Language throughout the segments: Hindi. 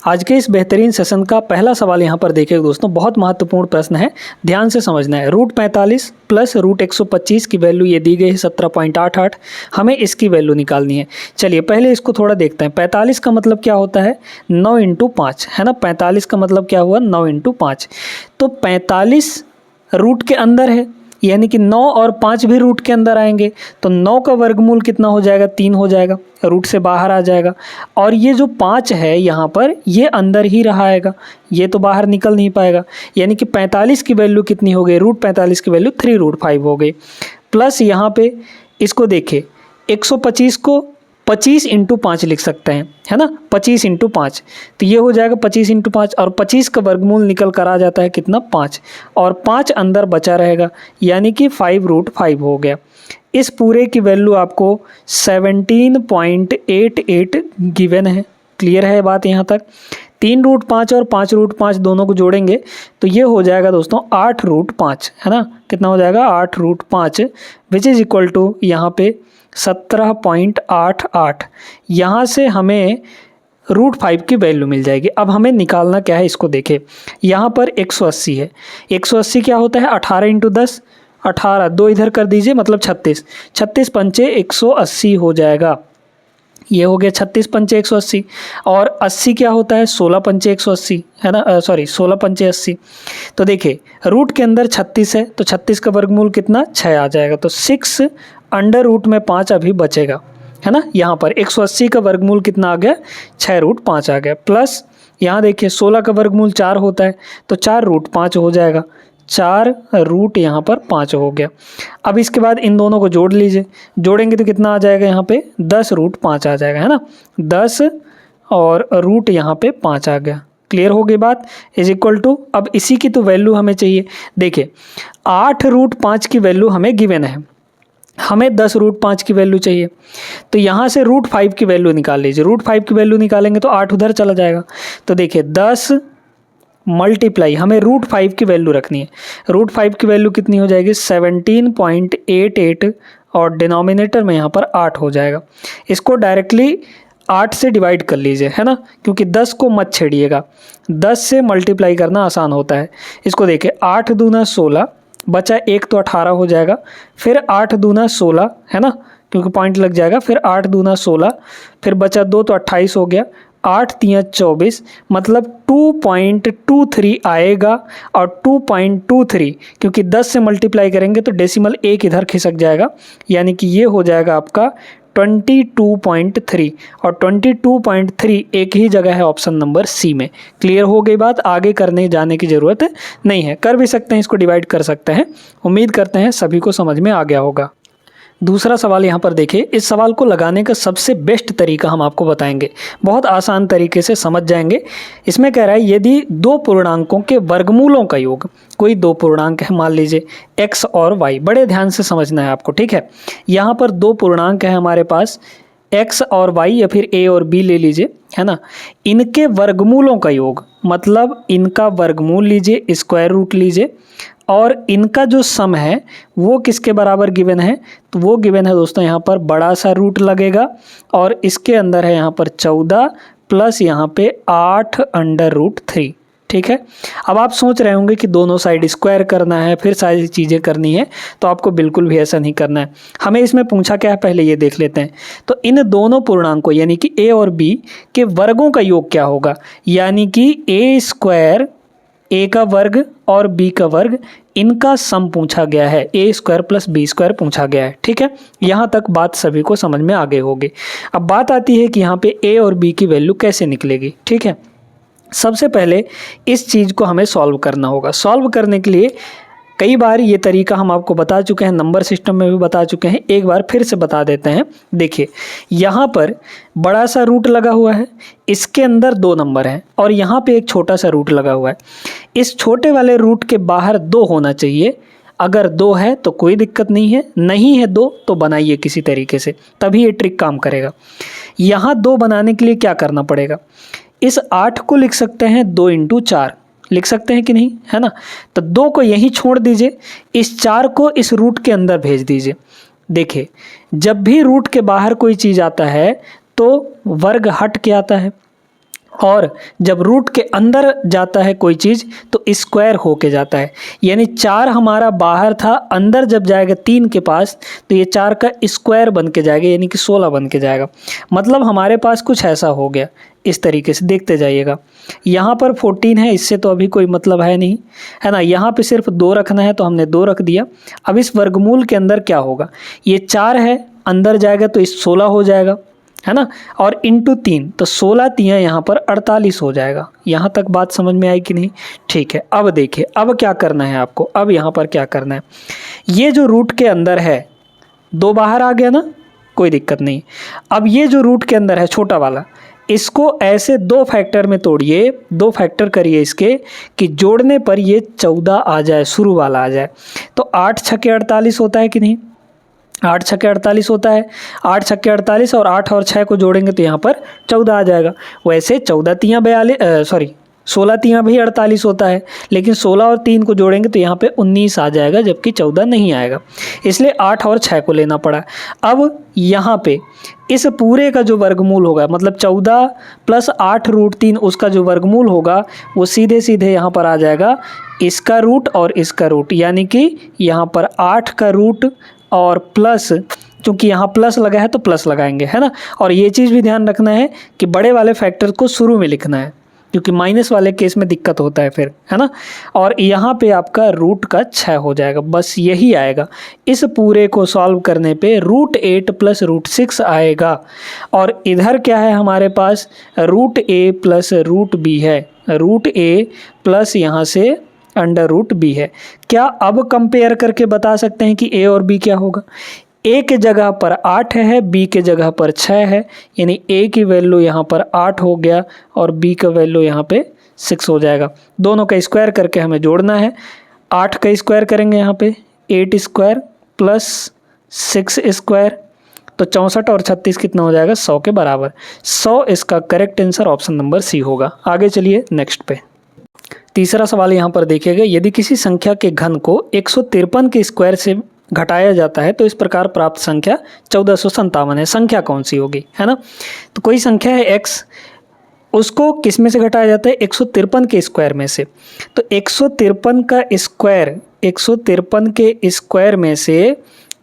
आज के इस बेहतरीन सेशन का पहला सवाल यहाँ पर देखिए दोस्तों, बहुत महत्वपूर्ण प्रश्न है, ध्यान से समझना है। रूट 45 प्लस रूट 125 की वैल्यू ये दी गई है 17.88, हमें इसकी वैल्यू निकालनी है। चलिए पहले इसको थोड़ा देखते हैं। 45 का मतलब क्या होता है, 9 × 5 है ना। 45 का मतलब क्या हुआ, 9 × 5। तो 45 रूट के अंदर है, यानी कि 9 और 5 भी रूट के अंदर आएंगे, तो 9 का वर्गमूल कितना हो जाएगा, 3 हो जाएगा, रूट से बाहर आ जाएगा। और ये जो 5 है यहाँ पर, ये अंदर ही रहाएगा, ये तो बाहर निकल नहीं पाएगा। यानी कि 45 की वैल्यू कितनी हो गई, रूट 45 की वैल्यू 3√5 हो गई। प्लस यहाँ पे इसको देखें, 125 को 25 × 5 लिख सकते हैं, है ना, 25 × 5, तो ये हो जाएगा 25 × 5, और 25 का वर्गमूल निकल कर आ जाता है कितना, 5, और 5 अंदर बचा रहेगा, यानी कि 5√5 हो गया। इस पूरे की वैल्यू आपको 17.88 गिवन है। क्लियर है बात यहाँ तक। 3√5 और 5√5 दोनों को जोड़ेंगे तो ये हो जाएगा दोस्तों 8√5, है ना। कितना हो जाएगा, 8√5, विच इज़ इक्वल टू यहाँ पे 17.88। यहाँ से हमें √5 की वैल्यू मिल जाएगी। अब हमें निकालना क्या है, इसको देखें। यहाँ पर 180 है, 180 क्या होता है, 18 × 10, 18, 2 इधर कर दीजिए, मतलब 36, 36 पंचे 180 हो जाएगा। ये हो गया 36 पंचे 180। और 80 क्या होता है, 16 पंचे 180, है ना, सॉरी 16 पंचे 80। तो देखिए रूट के अंदर 36 है, तो 36 का वर्गमूल कितना, 6 आ जाएगा। तो 6 अंडर रूट में 5 अभी बचेगा, है ना। यहाँ पर 180 का वर्गमूल कितना आ गया, 6√5 आ गया। प्लस यहाँ देखिए 16 का वर्गमूल 4 होता है, तो 4√5 हो जाएगा, 4 रूट यहाँ पर 5 हो गया। अब इसके बाद इन दोनों को जोड़ लीजिए, जोड़ेंगे तो कितना आ जाएगा, यहाँ पे 10√5 आ जाएगा, है ना। 10 और रूट यहाँ पे 5 आ गया। क्लियर हो गई बात। इज इक्वल टू, अब इसी की तो वैल्यू हमें चाहिए। देखिए 8√5 की वैल्यू हमें गिवन है, हमें 10√5 की वैल्यू चाहिए। तो यहाँ से √5 की वैल्यू निकाल लीजिए। √5 की वैल्यू निकालेंगे तो 8 उधर चला जाएगा। तो देखिए 10 मल्टीप्लाई, हमें √5 की वैल्यू रखनी है। √5 की वैल्यू कितनी हो जाएगी, 17.88, और डिनोमिनेटर में यहाँ पर 8 हो जाएगा। इसको डायरेक्टली 8 से डिवाइड कर लीजिए, है ना, क्योंकि 10 को मत छेड़िएगा, 10 से मल्टीप्लाई करना आसान होता है। इसको देखिए 8 दूना 16, बचा 1 तो 18 हो जाएगा, फिर 8 दूना 16, है ना, क्योंकि पॉइंट लग जाएगा, फिर 8 दूना 16, फिर बचा 2 तो 28 हो गया, 8 × 3 = 24, मतलब 2.23 आएगा। और 2.23 क्योंकि 10 से मल्टीप्लाई करेंगे तो डेसिमल 1 इधर खिसक जाएगा, यानी कि ये हो जाएगा आपका 22.3, और 22.3 एक ही जगह है, ऑप्शन नंबर सी में। क्लियर हो गई बात, आगे करने जाने की ज़रूरत नहीं है, कर भी सकते हैं, इसको डिवाइड कर सकते हैं। उम्मीद करते हैं सभी को समझ में आ गया होगा। दूसरा सवाल यहाँ पर देखिए, इस सवाल को लगाने का सबसे बेस्ट तरीका हम आपको बताएंगे, बहुत आसान तरीके से समझ जाएंगे। इसमें कह रहा है यदि दो पूर्णांकों के वर्गमूलों का योग, कोई दो पूर्णांक है, मान लीजिए x और y, बड़े ध्यान से समझना है आपको, ठीक है। यहाँ पर दो पूर्णांक है हमारे पास, x और y, या फिर a और b ले लीजिए, है ना। इनके वर्गमूलों का योग, मतलब इनका वर्गमूल लीजिए, स्क्वायर रूट लीजिए, और इनका जो सम है वो किसके बराबर गिवन है, तो वो गिवन है दोस्तों यहाँ पर बड़ा सा रूट लगेगा, और इसके अंदर है यहाँ पर 14 प्लस यहाँ पे 8√3, ठीक है। अब आप सोच रहे होंगे कि दोनों साइड स्क्वायर करना है, फिर सारी चीज़ें करनी है, तो आपको बिल्कुल भी ऐसा नहीं करना है। हमें इसमें पूछा क्या है, पहले ये देख लेते हैं। तो इन दोनों पूर्णांकों यानी कि a और b के वर्गों का योग क्या होगा, यानी कि a² a का वर्ग और b का वर्ग, इनका सम पूछा गया है, a² + b² पूछा गया है, ठीक है। यहाँ तक बात सभी को समझ में आ गई होगी। अब बात आती है कि यहाँ पे a और b की वैल्यू कैसे निकलेगी, ठीक है। सबसे पहले इस चीज़ को हमें सॉल्व करना होगा। सॉल्व करने के लिए कई बार ये तरीका हम आपको बता चुके हैं, नंबर सिस्टम में भी बता चुके हैं, एक बार फिर से बता देते हैं। देखिए यहाँ पर बड़ा सा रूट लगा हुआ है, इसके अंदर 2 नंबर हैं, और यहाँ पे एक छोटा सा रूट लगा हुआ है। इस छोटे वाले रूट के बाहर 2 होना चाहिए। अगर 2 है तो कोई दिक्कत नहीं है, नहीं है 2 तो बनाइए किसी तरीके से, तभी ये ट्रिक काम करेगा। यहाँ 2 बनाने के लिए क्या करना पड़ेगा, इस 8 को लिख सकते हैं 2 × 4, लिख सकते हैं कि नहीं, है ना। तो 2 को यहीं छोड़ दीजिए, इस 4 को इस रूट के अंदर भेज दीजिए। देखिए जब भी रूट के बाहर कोई चीज़ आता है तो वर्ग हट के आता है, और जब रूट के अंदर जाता है कोई चीज़ तो स्क्वायर होके जाता है, यानी 4 हमारा बाहर था, अंदर जब जाएगा 3 के पास तो ये 4 का स्क्वायर बन के जाएगा, यानी कि 16 बन के जाएगा। मतलब हमारे पास कुछ ऐसा हो गया, इस तरीके से देखते जाइएगा। यहाँ पर 14 है, इससे तो अभी कोई मतलब है नहीं, है ना। यहाँ पे सिर्फ 2 रखना है तो हमने 2 रख दिया। अब इस वर्गमूल के अंदर क्या होगा, ये 4 है, अंदर जाएगा तो इस 16 हो जाएगा, है ना, और इंटू 3 तो 16 तियाँ यहाँ पर 48 हो जाएगा। यहाँ तक बात समझ में आई कि नहीं? ठीक है, अब देखिए अब क्या करना है आपको, अब यहाँ पर क्या करना है, ये जो रूट के अंदर है 2 बाहर आ गया ना, कोई दिक्कत नहीं। अब ये जो रूट के अंदर है छोटा वाला, इसको ऐसे 2 फैक्टर में तोड़िए, 2 फैक्टर करिए इसके कि जोड़ने पर ये 14 आ जाए, शुरू वाला आ जाए। तो 8 छक्के 48 होता है कि नहीं? 8 छक्के 48 होता है, 8 छक्के 48 और 8 और 6 को जोड़ेंगे तो यहाँ पर 14 आ जाएगा। वैसे 14 तियाँ 16 तियाँ भी 48 होता है, लेकिन 16 और 3 को जोड़ेंगे तो यहाँ पे 19 आ जाएगा, जबकि 14 नहीं आएगा, इसलिए 8 और 6 को लेना पड़ा। अब यहाँ पे इस पूरे का जो वर्गमूल होगा, मतलब 14 प्लस 8 रूट 3, उसका जो वर्गमूल होगा वो सीधे सीधे यहाँ पर आ जाएगा, इसका रूट और इसका रूट, यानी कि यहाँ पर 8 का रूट और प्लस, क्योंकि यहाँ प्लस लगा है तो प्लस लगाएंगे, है ना। और ये चीज़ भी ध्यान रखना है कि बड़े वाले फैक्टर को शुरू में लिखना है, क्योंकि माइनस वाले केस में दिक्कत होता है फिर, है ना। और यहाँ पे आपका रूट का 6 हो जाएगा, बस यही आएगा। इस पूरे को सॉल्व करने पे रूट 8 प्लस रूट 6 आएगा। और इधर क्या है हमारे पास, root a plus root b है, रूट a प्लस यहाँ से अंडर रूट बी है। क्या अब कंपेयर करके बता सकते हैं कि a और b क्या होगा? a के जगह पर 8 है, b के जगह पर 6 है, यानी a की वैल्यू यहाँ पर 8 हो गया और b का वैल्यू यहाँ पे 6 हो जाएगा। दोनों का स्क्वायर करके हमें जोड़ना है। 8 का स्क्वायर करेंगे यहाँ पे 8 स्क्वायर प्लस 6 स्क्वायर, तो 64 और 36 कितना हो जाएगा? 100 के बराबर। 100 इसका correct answer option number C होगा। आगे चलिए नेक्स्ट पे। तीसरा सवाल यहाँ पर देखिएगा, यदि किसी संख्या के घन को 153 के स्क्वायर से घटाया जाता है तो इस प्रकार प्राप्त संख्या 1457 है। संख्या कौन सी होगी, है ना। तो कोई संख्या है x, उसको किस में से घटाया जाता है? 153 के स्क्वायर में से। तो 153 का स्क्वायर, 153 के स्क्वायर में से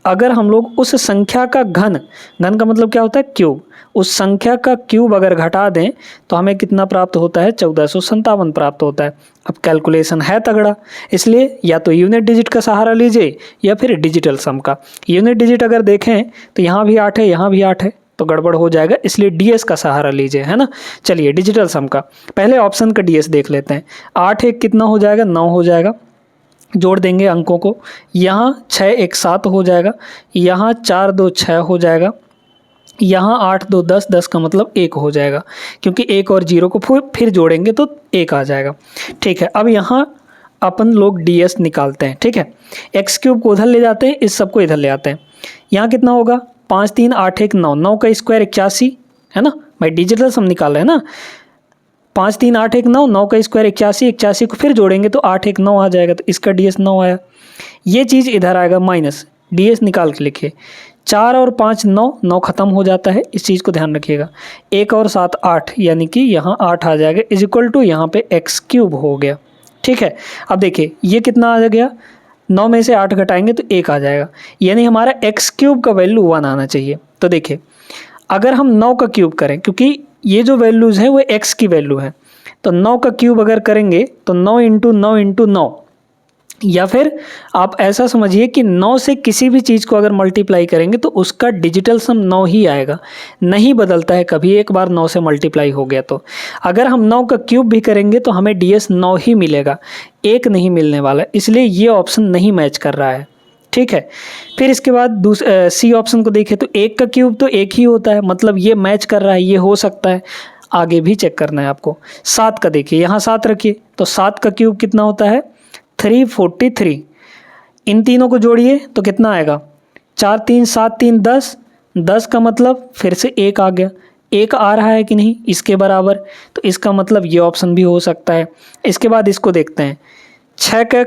अगर हम लोग उस संख्या का घन का मतलब क्या होता है? क्यूब, उस संख्या का क्यूब अगर घटा दें तो हमें कितना प्राप्त होता है? 1457 प्राप्त होता है। अब कैलकुलेशन है तगड़ा, इसलिए या तो यूनिट डिजिट का सहारा लीजिए या फिर डिजिटल सम का। यूनिट डिजिट अगर देखें तो यहाँ भी 8 है, यहाँ भी 8 है, तो गड़बड़ हो जाएगा, इसलिए डीएस का सहारा लीजिए, है ना। चलिए डिजिटल सम का पहले ऑप्शन का डीएस देख लेते हैं। 8 1 कितना हो जाएगा? 9 हो जाएगा। जोड़ देंगे अंकों को, यहाँ 6 1 7 हो जाएगा, यहाँ 4 2 6 हो जाएगा, यहाँ 8 2 10, 10 का मतलब 1 हो जाएगा, क्योंकि 1 और 0 को फिर जोड़ेंगे तो 1 आ जाएगा। ठीक है, अब यहाँ अपन लोग डीएस निकालते हैं। ठीक है, एक्स क्यूब को उधर ले जाते हैं, इस सबको इधर ले आते हैं। यहाँ कितना होगा? 5 3 8 1 9, 9 का स्क्वायर 81, है ना। भाई डिजिटल सम निकाल रहे हैं ना। 5 3 8 1 9, 9 का स्क्वायर 81, 81 को फिर जोड़ेंगे तो 8 1 9 आ जाएगा, तो इसका डीएस 9 आया। ये चीज़ इधर आएगा माइनस, डीएस निकाल के लिखिए। 4 और 5 9, 9 खत्म हो जाता है, इस चीज़ को ध्यान रखिएगा। 1 और 7 8, यानी कि यहाँ 8 आ जाएगा, इज इक्वल टू यहाँ पे एक्स क्यूब हो गया। ठीक है, अब देखिए ये कितना आ गया? 9 में से 8 घटाएंगे तो 1 आ जाएगा, यानी हमारा एक्स क्यूब का वैल्यू 1 आना चाहिए। तो देखिए अगर हम 9 का क्यूब करें, क्योंकि ये जो वैल्यूज़ है वो एक्स की वैल्यू है, तो 9 का क्यूब अगर करेंगे तो 9 इंटू 9 इंटू 9, या फिर आप ऐसा समझिए कि 9 से किसी भी चीज़ को अगर मल्टीप्लाई करेंगे तो उसका डिजिटल सम 9 ही आएगा, नहीं बदलता है कभी। एक बार 9 से मल्टीप्लाई हो गया तो अगर हम 9 का क्यूब भी करेंगे तो हमें डीएस 9 ही मिलेगा, 1 नहीं मिलने वाला, इसलिए ये ऑप्शन नहीं मैच कर रहा है। ठीक है, फिर इसके बाद सी ऑप्शन को देखें तो 1 का क्यूब तो 1 ही होता है, मतलब ये मैच कर रहा है, ये हो सकता है। आगे भी चेक करना है आपको। 7 का देखिए, यहाँ 7 रखिए तो 7 का क्यूब कितना होता है? 343। इन तीनों को जोड़िए तो कितना आएगा? 4 3 7 3 10, 10 का मतलब फिर से 1 आ गया, 1 आ रहा है कि नहीं इसके बराबर, तो इसका मतलब ये ऑप्शन भी हो सकता है। इसके बाद इसको देखते हैं, 6 का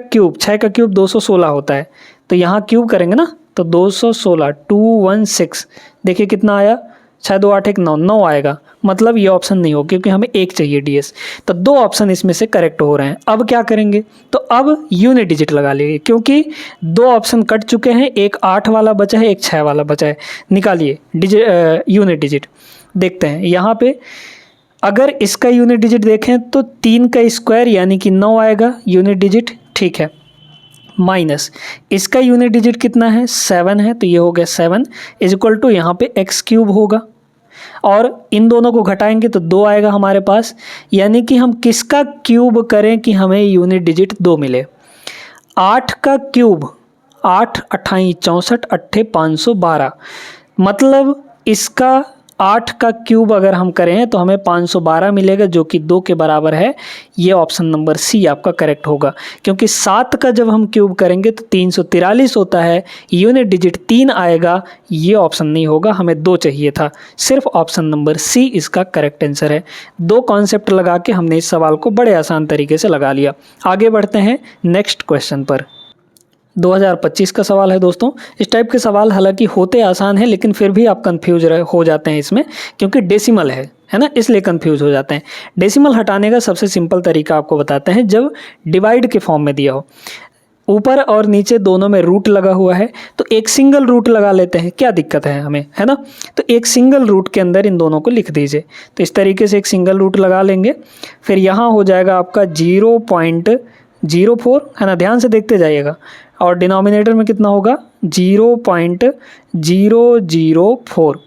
क्यूब 216 होता है, तो यहाँ क्यूब करेंगे ना तो 216 216, देखिए कितना आया? 6 2 8 1 9, 9 आएगा, मतलब ये ऑप्शन नहीं हो क्योंकि हमें 1 चाहिए DS। तो 2 ऑप्शन इसमें से करेक्ट हो रहे हैं। अब क्या करेंगे, तो अब यूनिट डिजिट लगा लेंगे क्योंकि 2 ऑप्शन कट चुके हैं, एक 8 वाला बचा है, एक 6 वाला बचा है। निकालिए यूनिट डिजिट। देखते हैं यहाँ पे अगर इसका यूनिट डिजिट देखें तो 3 का स्क्वायर यानी कि 9 आएगा यूनिट डिजिट, ठीक है। माइनस इसका यूनिट डिजिट कितना है, 7 है, तो ये हो गया 7 इज इक्वल टू यहाँ पे एक्स क्यूब होगा, और इन दोनों को घटाएंगे तो 2 आएगा हमारे पास। यानी कि हम किसका क्यूब करें कि हमें यूनिट डिजिट 2 मिले। 8 का क्यूब, 8 अट्ठाई 64 अट्ठे 512, मतलब इसका 8 का क्यूब अगर हम करें तो हमें 512 मिलेगा जो कि 2 के बराबर है। ये ऑप्शन नंबर सी आपका करेक्ट होगा, क्योंकि 7 का जब हम क्यूब करेंगे तो 343 होता है, यूनिट डिजिट 3 आएगा। ये ऑप्शन नहीं होगा, हमें 2 चाहिए था। सिर्फ ऑप्शन नंबर सी इसका करेक्ट आंसर है। 2 कॉन्सेप्ट लगा के हमने इस सवाल को बड़े आसान तरीके से लगा लिया। आगे बढ़ते हैं नेक्स्ट क्वेश्चन पर। 2025 का सवाल है दोस्तों। इस टाइप के सवाल हालांकि होते आसान हैं, लेकिन फिर भी आप कंफ्यूज हो जाते हैं इसमें, क्योंकि डेसिमल है ना, इसलिए कंफ्यूज हो जाते हैं। डेसिमल हटाने का सबसे सिंपल तरीका आपको बताते हैं। जब डिवाइड के फॉर्म में दिया हो, ऊपर और नीचे दोनों में रूट लगा हुआ है, तो एक सिंगल रूट लगा लेते हैं, क्या दिक्कत है हमें, है ना। तो एक सिंगल रूट के अंदर इन दोनों को लिख दीजिए। तो इस तरीके से एक सिंगल रूट लगा लेंगे। फिर यहाँ हो जाएगा आपका 0.04, है ना, ध्यान से देखते जाइएगा। और डिनोमिनेटर में कितना होगा, 0.004।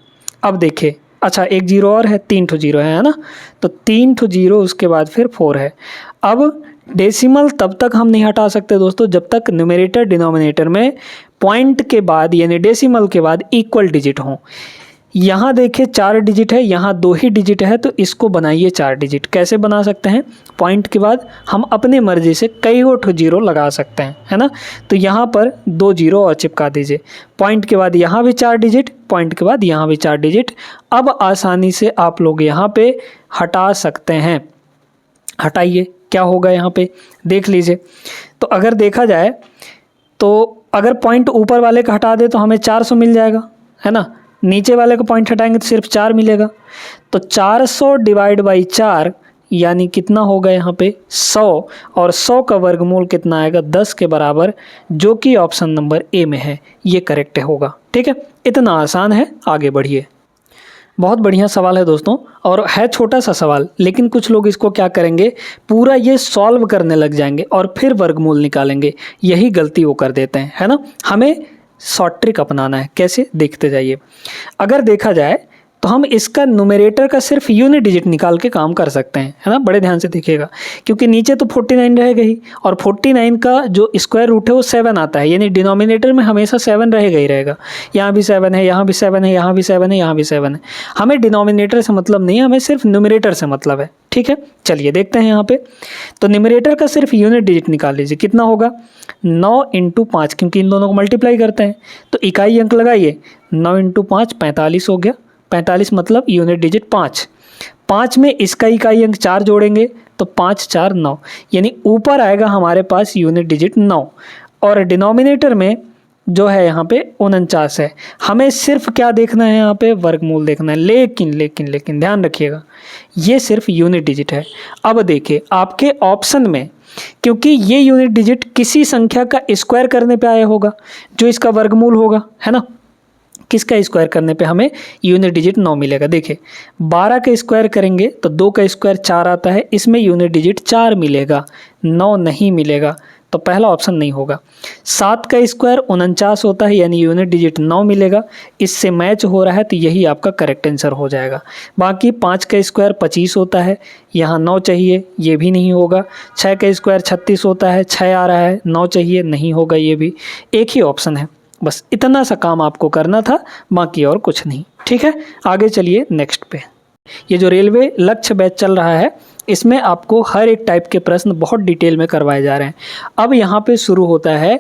अब देखिए, अच्छा एक जीरो और है, 3 ठो जीरो है ना, तो 3 ठो जीरो, उसके बाद फिर 4 है। अब डेसिमल तब तक हम नहीं हटा सकते दोस्तों जब तक न्यूमरेटर डिनोमिनेटर में पॉइंट के बाद यानी डेसिमल के बाद इक्वल डिजिट हों। यहाँ देखिए 4 डिजिट है, यहाँ 2 ही डिजिट है, तो इसको बनाइए 4 डिजिट। कैसे बना सकते हैं, पॉइंट के बाद हम अपने मर्जी से कई ठो जीरो लगा सकते हैं, है ना। तो यहाँ पर 2 जीरो और चिपका दीजिए। पॉइंट के बाद यहाँ भी 4 डिजिट, पॉइंट के बाद यहाँ भी 4 डिजिट। अब आसानी से आप लोग यहाँ पे हटा सकते हैं। हटाइए, क्या होगा यहाँ पे देख लीजिए। तो अगर देखा जाए तो अगर पॉइंट ऊपर वाले का हटा दे तो हमें 400 मिल जाएगा, है ना। नीचे वाले को पॉइंट हटाएंगे तो सिर्फ 4 मिलेगा। तो 400 डिवाइड बाई 4 यानी कितना होगा यहाँ पे 100, और 100 का वर्गमूल कितना आएगा, 10 के बराबर, जो कि ऑप्शन नंबर ए में है। ये करेक्ट होगा, ठीक है। इतना आसान है, आगे बढ़िए। बहुत बढ़िया सवाल है दोस्तों, और है छोटा सा सवाल, लेकिन कुछ लोग इसको क्या करेंगे, पूरा ये सॉल्व करने लग जाएंगे और फिर वर्गमूल निकालेंगे। यही गलती वो कर देते हैं, है ना। हमें शॉर्ट ट्रिक अपनाना है। कैसे, देखते जाइए। अगर देखा जाए तो हम इसका न्यूमरेटर का सिर्फ यूनिट डिजिट निकाल के काम कर सकते हैं, है ना। बड़े ध्यान से देखिएगा, क्योंकि नीचे तो 49 रहेगा ही, और 49 का जो स्क्वायर रूट है वो 7 आता है, यानी डिनोमिनेटर में हमेशा 7 रहेगा ही रहेगा। यहाँ भी 7 है, यहाँ भी 7 है, यहाँ भी 7 है, यहाँ भी 7 है। हमें डिनोमिनेटर से मतलब नहीं है, हमें सिर्फ न्यूमरेटर से मतलब है, ठीक है। चलिए देखते हैं यहाँ पे। तो न्यूमरेटर का सिर्फ यूनिट डिजिट निकाल लीजिए। कितना होगा, 9 × 5, क्योंकि इन दोनों को मल्टीप्लाई करते हैं तो इकाई अंक लगाइए। 9 × 5 45 हो गया। 45 मतलब यूनिट डिजिट 5। 5 में इसका इकाई अंक 4 जोड़ेंगे तो 5 4 9, यानी ऊपर आएगा हमारे पास यूनिट डिजिट 9, और डिनोमिनेटर में जो है यहाँ पे 49 है। हमें सिर्फ क्या देखना है, यहाँ पे वर्गमूल देखना है। लेकिन ध्यान रखिएगा, ये सिर्फ यूनिट डिजिट है। अब देखिए आपके ऑप्शन में, क्योंकि ये यूनिट डिजिट किसी संख्या का स्क्वायर करने पे आया होगा जो इसका वर्गमूल होगा, है ना। किसका स्क्वायर करने पे हमें यूनिट डिजिट 9 मिलेगा। देखिए 12 का स्क्वायर करेंगे तो 2 का स्क्वायर 4 आता है, इसमें यूनिट डिजिट 4 मिलेगा, 9 नहीं मिलेगा, तो पहला ऑप्शन नहीं होगा। 7 का स्क्वायर 49 होता है, यानी यूनिट डिजिट 9 मिलेगा, इससे मैच हो रहा है, तो यही आपका करेक्ट आंसर हो जाएगा। बाकी 5 का स्क्वायर 25 होता है, यहाँ 9 चाहिए, ये भी नहीं होगा। 6 का स्क्वायर 36 होता है, 6 आ रहा है, 9 चाहिए, नहीं होगा, ये भी। एक ही ऑप्शन है, बस इतना सा काम आपको करना था, बाकी और कुछ नहीं, ठीक है। आगे चलिए नेक्स्ट पे। ये जो रेलवे लक्ष्य बैच चल रहा है, इसमें आपको हर एक टाइप के प्रश्न बहुत डिटेल में करवाए जा रहे हैं। अब यहाँ पे शुरू होता है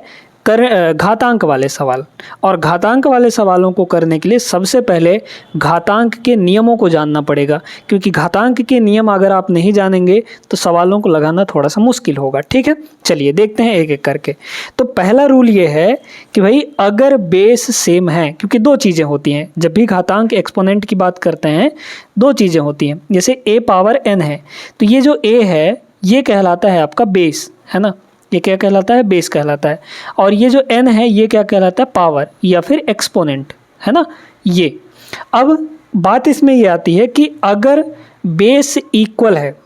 घातांक वाले सवाल। और घातांक वाले सवालों को करने के लिए सबसे पहले घातांक के नियमों को जानना पड़ेगा, क्योंकि घातांक के नियम अगर आप नहीं जानेंगे तो सवालों को लगाना थोड़ा सा मुश्किल होगा। ठीक है, चलिए देखते हैं एक एक करके। तो पहला रूल ये है कि भाई अगर बेस सेम है, क्योंकि दो चीज़ें होती हैं जब भी घातांक एक्सपोनेंट की बात करते हैं, दो चीज़ें होती हैं। जैसे a पावर n है तो ये जो a है ये कहलाता है आपका बेस, है ना, ये क्या कहलाता है, बेस कहलाता है। और ये जो n है ये क्या कहलाता है, पावर या फिर एक्सपोनेंट, है ना ये। अब बात इसमें ये आती है कि अगर बेस इक्वल है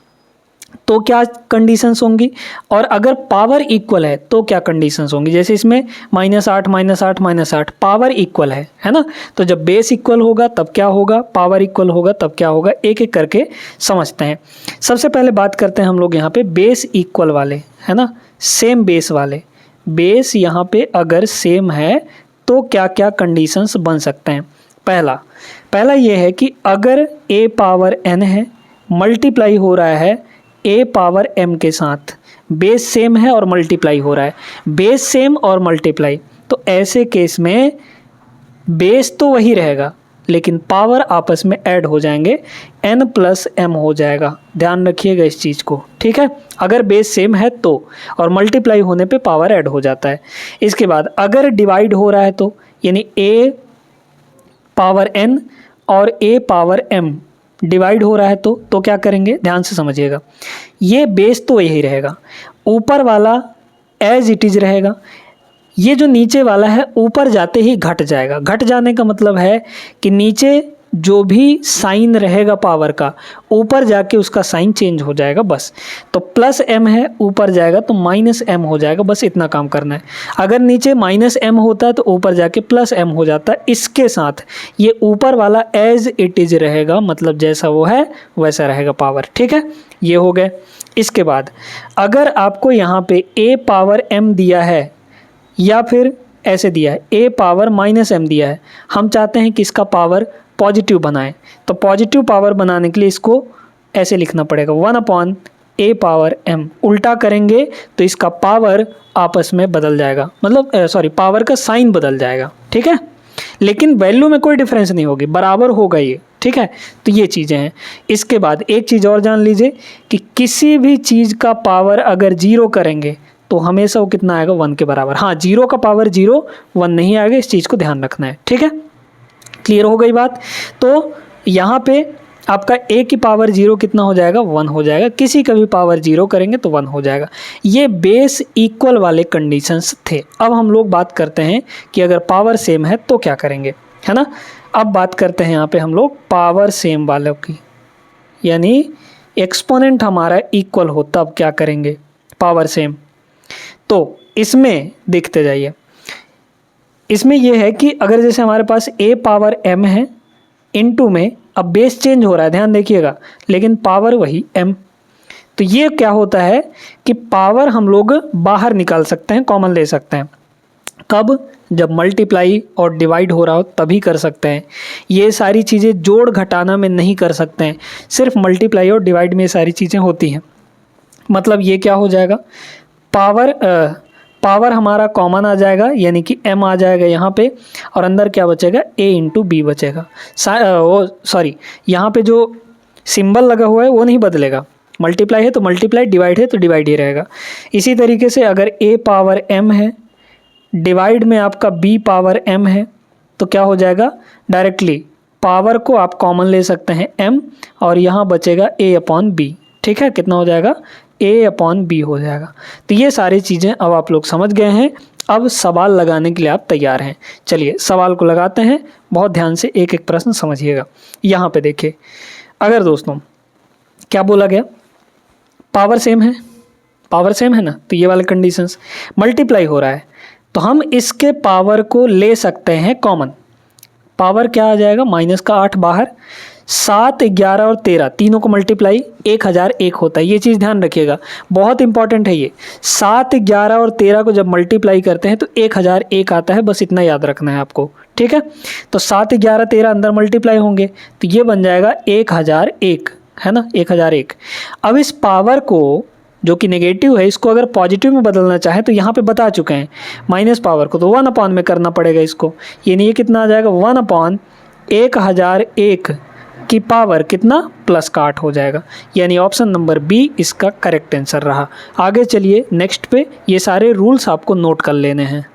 तो क्या कंडीशंस होंगी, और अगर पावर इक्वल है तो क्या कंडीशंस होंगी। जैसे इसमें -8 -8 -8 पावर इक्वल है ना, तो जब बेस इक्वल होगा तब क्या होगा, पावर इक्वल होगा तब क्या होगा, एक एक करके समझते हैं। सबसे पहले बात करते हैं हम लोग यहाँ पे बेस इक्वल वाले, है ना, सेम बेस वाले। बेस यहाँ पे अगर सेम है तो क्या क्या कंडीशंस बन सकते हैं। पहला ये है कि अगर a पावर n है, मल्टीप्लाई हो रहा है a पावर m के साथ, बेस सेम है और मल्टीप्लाई हो रहा है, बेस सेम और मल्टीप्लाई, तो ऐसे केस में बेस तो वही रहेगा लेकिन पावर आपस में ऐड हो जाएंगे, n प्लस m हो जाएगा। ध्यान रखिएगा इस चीज़ को, ठीक है, अगर बेस सेम है तो, और मल्टीप्लाई होने पे पावर ऐड हो जाता है। इसके बाद अगर डिवाइड हो रहा है तो, यानी a पावर n और a पावर m डिवाइड हो रहा है तो क्या करेंगे, ध्यान से समझिएगा। ये बेस तो यही रहेगा, ऊपर वाला एज इट इज रहेगा, ये जो नीचे वाला है ऊपर जाते ही घट जाएगा। घट जाने का मतलब है कि नीचे जो भी साइन रहेगा पावर का, ऊपर जाके उसका साइन चेंज हो जाएगा बस। तो प्लस m है, ऊपर जाएगा तो माइनस m हो जाएगा, बस इतना काम करना है। अगर नीचे माइनस m होता है तो ऊपर जाके प्लस m हो जाता है। इसके साथ ये ऊपर वाला एज इट इज रहेगा, मतलब जैसा वो है वैसा रहेगा पावर, ठीक है, ये हो गए। इसके बाद अगर आपको यहाँ पे a पावर m दिया है या फिर ऐसे दिया है a पावर माइनस m दिया है, हम चाहते हैं कि इसका पावर पॉजिटिव बनाएं, तो पॉजिटिव पावर बनाने के लिए इसको ऐसे लिखना पड़ेगा 1/a पावर m। उल्टा करेंगे तो इसका पावर आपस में बदल जाएगा, मतलब पावर का साइन बदल जाएगा, ठीक है, लेकिन वैल्यू में कोई डिफरेंस नहीं होगी, बराबर होगा ये, ठीक है। तो ये चीज़ें हैं। इसके बाद एक चीज़ और जान लीजिए कि किसी भी चीज़ का पावर अगर 0 करेंगे तो हमेशा वो कितना आएगा, 1 के बराबर। हाँ, 0 का पावर 0 1 नहीं आएगा, इस चीज़ को ध्यान रखना है, ठीक है, क्लियर हो गई बात। तो यहाँ पे आपका a की पावर 0 कितना हो जाएगा, 1 हो जाएगा, किसी का भी पावर 0 करेंगे तो 1 हो जाएगा। ये बेस इक्वल वाले कंडीशंस थे। अब हम लोग बात करते हैं कि अगर पावर सेम है तो क्या करेंगे, है ना। अब बात करते हैं यहाँ पे हम लोग पावर सेम वालों की, यानी एक्सपोनेंट हमारा इक्वल हो तब क्या करेंगे, पावर सेम। तो इसमें देखते जाइए, इसमें यह है कि अगर जैसे हमारे पास a पावर m है, इनटू में अब बेस चेंज हो रहा है, ध्यान देखिएगा, लेकिन पावर वही m। तो ये क्या होता है कि पावर हम लोग बाहर निकाल सकते हैं, कॉमन ले सकते हैं। कब, जब मल्टीप्लाई और डिवाइड हो रहा हो तभी कर सकते हैं। ये सारी चीज़ें जोड़ घटाना में नहीं कर सकते हैं, सिर्फ मल्टीप्लाई और डिवाइड में ये सारी चीज़ें होती हैं। मतलब ये क्या हो जाएगा, पावर हमारा कॉमन आ जाएगा, यानी कि m आ जाएगा यहाँ पे, और अंदर क्या बचेगा, a इंटू बी बचेगा। यहाँ पे जो सिंबल लगा हुआ है वो नहीं बदलेगा, मल्टीप्लाई है तो मल्टीप्लाई, डिवाइड है तो डिवाइड ही रहेगा। इसी तरीके से अगर a पावर m है, डिवाइड में आपका b पावर m है, तो क्या हो जाएगा, डायरेक्टली पावर को आप कॉमन ले सकते हैं m, और यहाँ बचेगा a अपॉन b, ठीक है, कितना हो जाएगा, a अपॉन b हो जाएगा। तो ये सारी चीज़ें अब आप लोग समझ गए हैं। अब सवाल लगाने के लिए आप तैयार हैं। चलिए सवाल को लगाते हैं, बहुत ध्यान से एक एक प्रश्न समझिएगा। यहाँ पे देखिए, अगर दोस्तों क्या बोला गया, पावर सेम है, पावर सेम है ना, तो ये वाले कंडीशंस, मल्टीप्लाई हो रहा है तो हम इसके पावर को ले सकते हैं कॉमन। पावर क्या आ जाएगा, -8 बाहर, 7, 11 और 13 तीनों को मल्टीप्लाई 1001 होता है। ये चीज़ ध्यान रखिएगा, बहुत इंपॉर्टेंट है ये। 7, 11 और 13 को जब मल्टीप्लाई करते हैं तो 1001 आता है, बस इतना याद रखना है आपको, ठीक है। तो 7, 11, 13 अंदर मल्टीप्लाई होंगे तो ये बन जाएगा 1001, है ना, 1001। अब इस पावर को जो कि नेगेटिव है, इसको अगर पॉजिटिव में बदलना चाहे तो यहाँ पे बता चुके हैं माइनस पावर को तो 1 में करना पड़ेगा इसको, यानी ये कितना आ जाएगा 1/1001 की पावर कितना प्लस का 8 हो जाएगा, यानी ऑप्शन नंबर बी इसका करेक्ट आंसर रहा। आगे चलिए नेक्स्ट पे, ये सारे रूल्स आपको नोट कर लेने हैं।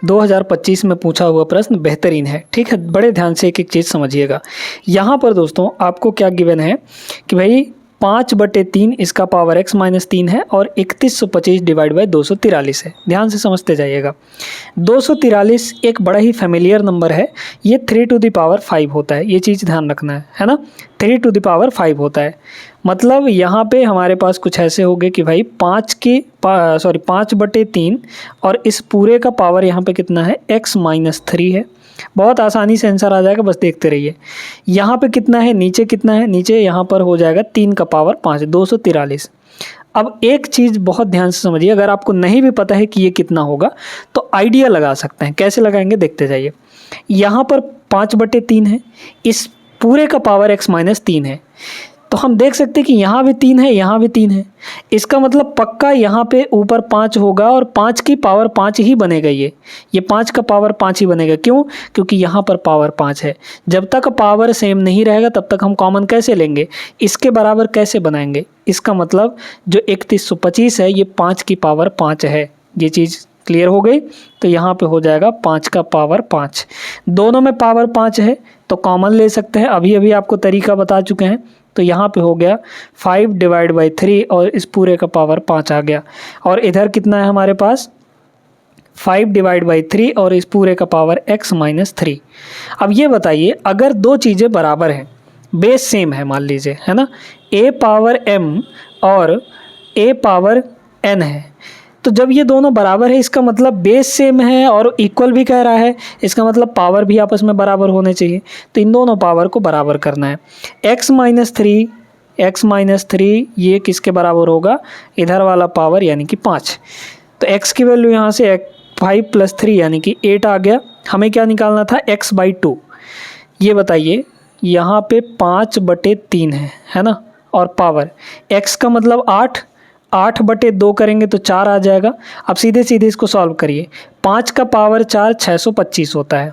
2025 में पूछा हुआ प्रश्न बेहतरीन है, ठीक है, बड़े ध्यान से एक एक चीज़ समझिएगा। यहाँ पर दोस्तों आपको क्या गिवन है कि भाई 5/3 इसका पावर x-3 है और 3125 डिवाइड बाई 243 है। ध्यान से समझते जाइएगा। 243 एक बड़ा ही फेमिलियर नंबर है, ये 3⁵ होता है, ये चीज़ ध्यान रखना है ना, 3⁵ होता है। मतलब यहाँ पे हमारे पास कुछ ऐसे हो गए कि भाई 5/3 और इस पूरे का पावर यहाँ पे कितना है x-3 है। बहुत आसानी से आंसर आ जाएगा, बस देखते रहिए। यहाँ पे कितना है, नीचे कितना है, नीचे यहाँ पर हो जाएगा 3 का पावर 5, 243। अब एक चीज़ बहुत ध्यान से समझिए, अगर आपको नहीं भी पता है कि ये कितना होगा तो आइडिया लगा सकते हैं। कैसे लगाएंगे देखते जाइए। यहाँ पर 5/3 है, इस पूरे का पावर x-3 है, तो हम देख सकते हैं कि यहाँ भी 3 है, यहाँ भी 3 है। इसका मतलब पक्का यहाँ पे ऊपर 5 होगा और 5 की पावर 5 ही बनेगा। ये 5 का पावर 5 ही बनेगा। क्यों? क्योंकि यहाँ पर पावर 5 है। जब तक पावर सेम नहीं रहेगा तब तक हम कॉमन कैसे लेंगे, इसके बराबर कैसे बनाएंगे। इसका मतलब जो 3125 है ये 5 की पावर 5 है। ये चीज़ क्लियर हो गई। तो यहाँ पे हो जाएगा 5 का पावर 5। दोनों में पावर 5 है तो कॉमन ले सकते हैं, अभी अभी आपको तरीका बता चुके हैं। तो यहाँ पे हो गया 5/3 और इस पूरे का पावर 5 आ गया। और इधर कितना है हमारे पास 5/3 और इस पूरे का पावर x-3। अब ये बताइए, अगर दो चीज़ें बराबर हैं, बेस सेम है मान लीजिए, है ना, a पावर m और a पावर n है, तो जब ये दोनों बराबर है इसका मतलब बेस सेम है और इक्वल भी कह रहा है, इसका मतलब पावर भी आपस में बराबर होने चाहिए। तो इन दोनों पावर को बराबर करना है। x-3 ये किसके बराबर होगा, इधर वाला पावर यानी कि 5। तो x की वैल्यू यहाँ से 5 + 3 यानी कि 8 आ गया। हमें क्या निकालना था, x/2। ये बताइए, यहाँ पे 5/3 है ना, और पावर x का मतलब 8/2 करेंगे तो 4 आ जाएगा। अब सीधे सीधे इसको सॉल्व करिए। 5 का पावर 4 625 होता है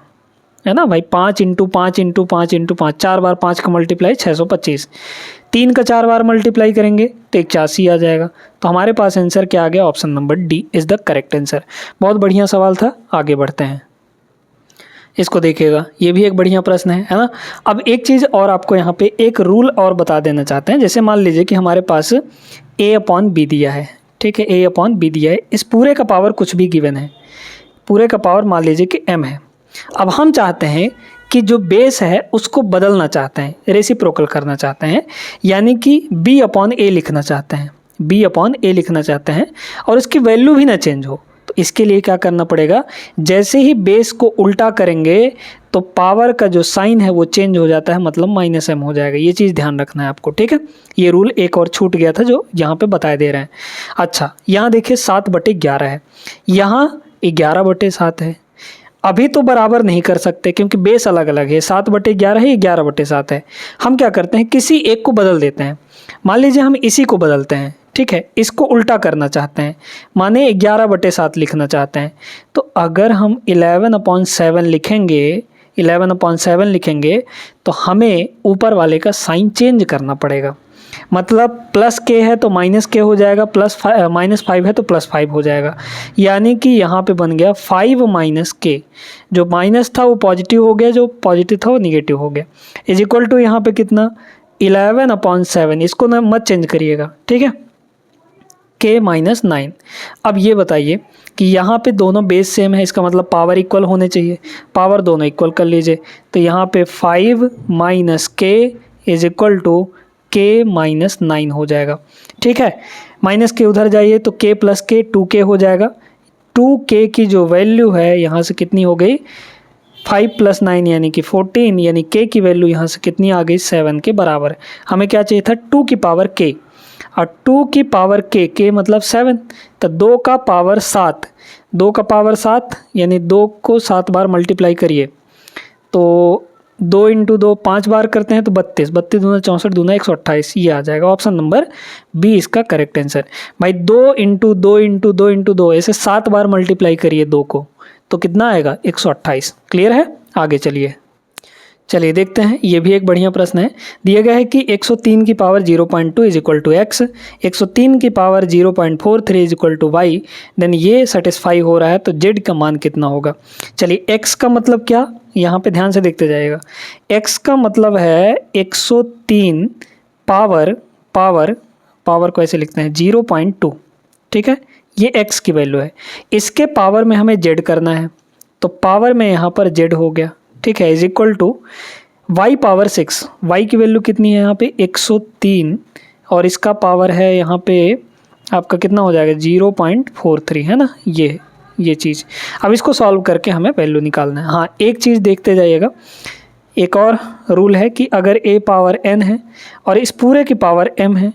ना भाई। 5 × 5 × 5 × 5, 4 बार 5 का मल्टीप्लाई 625। 3 का 4 बार मल्टीप्लाई करेंगे तो 81 आ जाएगा। तो हमारे पास आंसर क्या आ गया, option number D is the correct answer. बहुत बढ़िया सवाल था, आगे बढ़ते हैं। इसको देखिएगा, ये भी एक बढ़िया प्रश्न है ना। अब एक चीज़ और आपको यहाँ पे एक रूल और बता देना चाहते हैं। जैसे मान लीजिए कि हमारे पास a/b दिया है, ठीक है, a/b दिया है। इस पूरे का पावर कुछ भी गिवन है, पूरे का पावर मान लीजिए कि m है। अब हम चाहते हैं कि जो बेस है उसको बदलना चाहते हैं, रेसिप्रोकल करना चाहते हैं, यानी कि b/a लिखना चाहते हैं, b/a लिखना चाहते हैं और इसकी वैल्यू भी ना चेंज हो। तो इसके लिए क्या करना पड़ेगा, जैसे ही बेस को उल्टा करेंगे तो पावर का जो साइन है वो चेंज हो जाता है, मतलब -m हो जाएगा। ये चीज़ ध्यान रखना है आपको, ठीक है। ये रूल एक और छूट गया था जो यहाँ पे बताए दे रहे हैं। अच्छा, यहाँ देखिए 7/11 है, यहाँ 11/7 है। अभी तो बराबर नहीं कर सकते क्योंकि बेस अलग अलग है, 7/11 है, 11/7 है। हम क्या करते हैं, किसी एक को बदल देते हैं। मान लीजिए हम इसी को बदलते हैं, ठीक है, इसको उल्टा करना चाहते हैं, माने 11/7 लिखना चाहते हैं। तो अगर हम 11/7 लिखेंगे, 11/7 लिखेंगे तो हमें ऊपर वाले का साइन चेंज करना पड़ेगा। मतलब +k है तो -k हो जाएगा, -5 है तो +5 हो जाएगा। यानी कि यहाँ पे बन गया 5 - k, जो माइनस था वो पॉजिटिव हो गया, जो पॉजिटिव था वो निगेटिव हो गया, इज इक्वल टू यहाँ पे कितना 11/7। इसको ना मत चेंज करिएगा, ठीक है, k - 9। अब ये बताइए कि यहाँ पे दोनों बेस सेम है, इसका मतलब पावर इक्वल होने चाहिए। पावर दोनों इक्वल कर लीजिए, तो यहाँ पे 5 - k is equal to k - 9 हो जाएगा, ठीक है। -k उधर जाइए तो k + k 2k हो जाएगा। 2k की जो वैल्यू है यहाँ से कितनी हो गई, 5 + 9 यानी कि 14, यानी k की वैल्यू यहाँ से कितनी आ गई, 7 के बराबर। हमें क्या चाहिए था, 2 की पावर k, और 2 की पावर k मतलब 7, तो 2 का पावर 7, 2 का पावर 7 यानी 2 को 7 बार मल्टीप्लाई करिए तो 2 इंटू 2 5 बार करते हैं तो 32, 32 दूना 64, दूना 128, ये आ जाएगा। ऑप्शन नंबर बी इसका करेक्ट आंसर। भाई 2 इंटू 2 इंटू 2 इंटू 2 ऐसे 7 बार मल्टीप्लाई करिए 2 को, तो कितना आएगा 128। क्लियर है? आगे चलिए देखते हैं। ये भी एक बढ़िया प्रश्न है। दिया गया है कि 103 की power 0.2 is equal to X, 103 की power 0.43 is equal to Y, then ये सेटिस्फाई हो रहा है तो जेड का मान कितना होगा। चलिए एक्स का मतलब क्या, यहाँ पे ध्यान से देखते जाइएगा। एक्स का मतलब है 103 पावर को ऐसे लिखते हैं 0.2, ठीक है, ये एक्स की वैल्यू है। इसके पावर में हमें जेड करना है, तो पावर में यहाँ पर जेड हो गया, ठीक है, is equal to Y power 6। वाई की वैल्यू कितनी है यहाँ पे 103, और इसका पावर है यहाँ पे आपका कितना हो जाएगा 0.43, है ना, ये चीज़। अब इसको सॉल्व करके हमें वैल्यू निकालना है। हाँ, एक चीज़ देखते जाइएगा, एक और रूल है कि अगर a पावर n है और इस पूरे की पावर m है,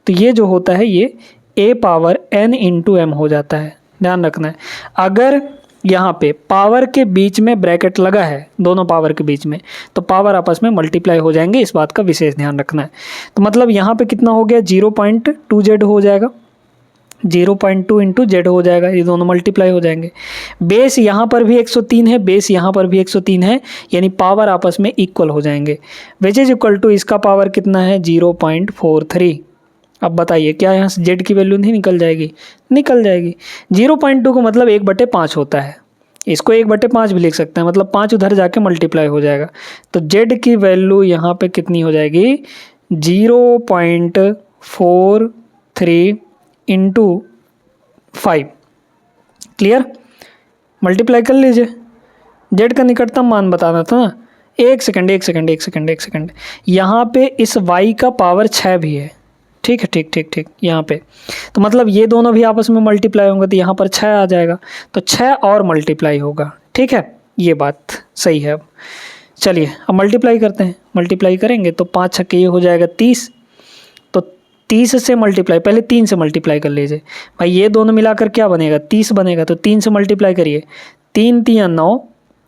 तो ये जो होता है ये a power n into m हो जाता है। ध्यान रखना है, अगर यहाँ पे पावर के बीच में ब्रैकेट लगा है, दोनों पावर के बीच में, तो पावर आपस में मल्टीप्लाई हो जाएंगे, इस बात का विशेष ध्यान रखना है। तो मतलब यहाँ पे कितना हो गया 0.2z हो जाएगा, 0.2 इंटू जेड हो जाएगा, ये दोनों मल्टीप्लाई हो जाएंगे। बेस यहाँ पर भी 103 है, बेस यहाँ पर भी 103 है, यानी पावर आपस में इक्वल हो जाएंगे। विच इज इक्वल टू इसका पावर कितना है 0.43। अब बताइए क्या यहाँ से जेड की वैल्यू नहीं निकल जाएगी? निकल जाएगी। 0.2 को मतलब 1/5 होता है, इसको 1/5 भी लिख सकते हैं, मतलब 5 उधर जाके मल्टीप्लाई हो जाएगा। तो जेड की वैल्यू यहाँ पे कितनी हो जाएगी 0.43 इंटू 5। क्लियर? मल्टीप्लाई कर लीजिए, जेड का निकटतम मान बताना था ना। एक सेकंड, यहाँ पे इस y का पावर 6 भी है, ठीक है, ठीक यहाँ पे, तो मतलब ये दोनों भी आपस में मल्टीप्लाई होंगे, तो यहाँ पर 6 आ जाएगा, तो 6 और मल्टीप्लाई होगा, ठीक है, ये बात सही है। अब चलिए अब मल्टीप्लाई करते हैं, मल्टीप्लाई करेंगे तो 5 छक्के ये हो जाएगा 30, तो 30 से मल्टीप्लाई, पहले 3 से मल्टीप्लाई कर लीजिए भाई, ये दोनों मिलाकर क्या बनेगा 30 बनेगा, तो 3 से मल्टीप्लाई करिए, 3 3 9,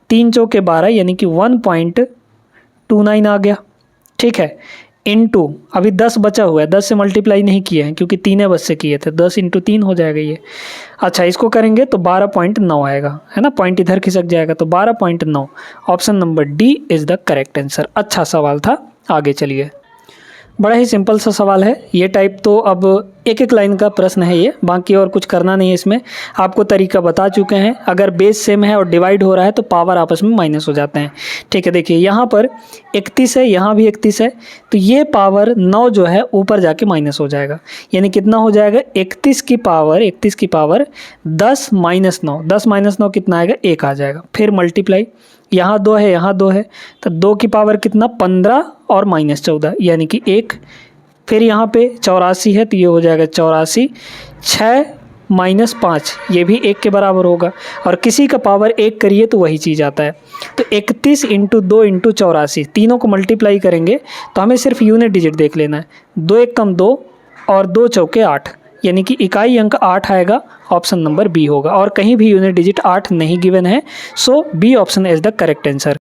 3 चौके 12, यानी कि 1.29 आ गया, ठीक है, इंटू अभी 10 बचा हुआ है, 10 से मल्टीप्लाई नहीं किए हैं क्योंकि 3 बस से किए थे, 10 इंटू 3 हो जाएगा ये। अच्छा, इसको करेंगे तो 12.9 आएगा, है ना, पॉइंट इधर खिसक जाएगा, तो 12.9। Option number D is the correct answer. अच्छा सवाल था। आगे चलिए, बड़ा ही सिंपल सा सवाल है ये टाइप, तो अब एक एक लाइन का प्रश्न है ये, बाकी और कुछ करना नहीं है इसमें, आपको तरीका बता चुके हैं। अगर बेस सेम है और डिवाइड हो रहा है तो पावर आपस में माइनस हो जाते हैं, ठीक है। देखिए यहाँ पर 31 है, यहाँ भी 31 है, तो ये पावर 9 जो है ऊपर जाके माइनस हो जाएगा, यानी कितना हो जाएगा 31 की पावर 10 माइनस 9, 10 माइनस 9 कितना आएगा 1 आ जाएगा। फिर मल्टीप्लाई, यहाँ 2 है, यहाँ 2 है, तो 2 की पावर कितना 15 और माइनस 14, यानी कि 1। फिर यहाँ पे 84 है, तो ये हो जाएगा 84, 6 माइनस 5, ये भी 1 के बराबर होगा, और किसी का पावर 1 करिए तो वही चीज़ आता है। तो 31 इंटू 2 इंटू 84, तीनों को मल्टीप्लाई करेंगे तो हमें सिर्फ यूनिट डिजिट देख लेना है, 2 1 कम 2 और 2 चौके 8, यानी कि इकाई अंक 8 आएगा। ऑप्शन नंबर बी होगा, और कहीं भी यूनिट डिजिट 8 नहीं गिवन है, so B option is the correct answer.